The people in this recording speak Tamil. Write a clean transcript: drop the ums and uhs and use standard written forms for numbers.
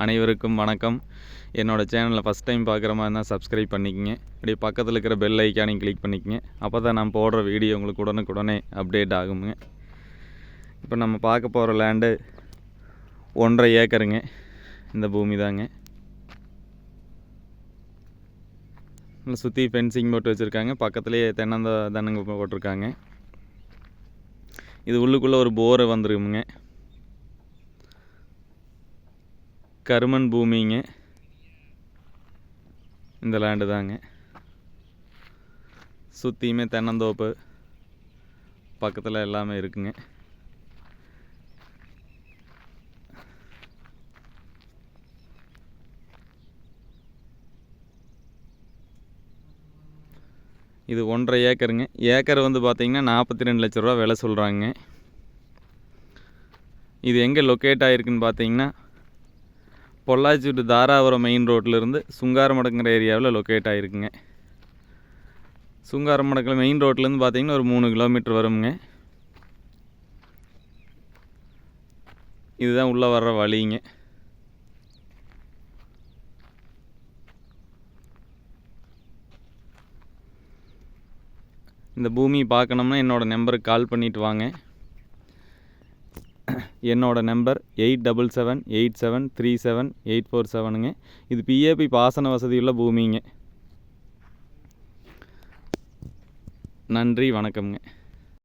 அனைவருக்கும் வணக்கம். என்னோடய சேனலில் ஃபஸ்ட் டைம் பார்க்குற மாதிரி இருந்தால் சப்ஸ்கிரைப் பண்ணிக்கங்க. அப்படியே பக்கத்தில் இருக்கிற பெல் ஐக்கானையும் கிளிக் பண்ணிக்கங்க. அப்போ தான் நான் போடுற வீடியோ உங்களுக்கு உடனுக்குடனே அப்டேட் ஆகுங்க. இப்போ நம்ம பார்க்க போகிற லேண்டு 1.5 ஏக்கருங்க. இந்த பூமி தாங்க. சுற்றி ஃபென்சிங் போட்டு வச்சுருக்காங்க. பக்கத்துலேயே தென்னங்க போட்டிருக்காங்க. இது உள்ளுக்குள்ளே ஒரு போரை வந்துருக்குங்க. கருமன் பூமிங்க. இந்த லேண்டு தாங்க. சுற்றியுமே தென்னந்தோப்பு பக்கத்தில் எல்லாமே இருக்குங்க. இது 1.5 ஏக்கருங்க. ஏக்கர் வந்து பார்த்திங்கன்னா 42 லட்ச ரூபா விலை சொல்கிறாங்க. இது எங்கே லொக்கேட் ஆகிருக்குன்னு பார்த்தீங்கன்னா பொள்ளாச்சி டு தாராபுரம் மெயின் ரோட்டிலிருந்து சுங்காரமடங்கிற ஏரியாவில் லொக்கேட் ஆகிருக்குங்க. சுங்காரமடக்கில் மெயின் ரோட்லேருந்து பார்த்திங்கன்னா ஒரு 3 கிலோமீட்டர் வருங்க. இதுதான் உள்ளே வர்ற வழிங்க. இந்த பூமி பார்க்கணும்னா என்னோடய நம்பருக்கு கால் பண்ணிவிட்டு வாங்க. என்னோடய நம்பர் 8778737847ங்க. இது பிஏபி பாசன வசதியுள்ள பூமிங்க. நன்றி, வணக்கம்ங்க.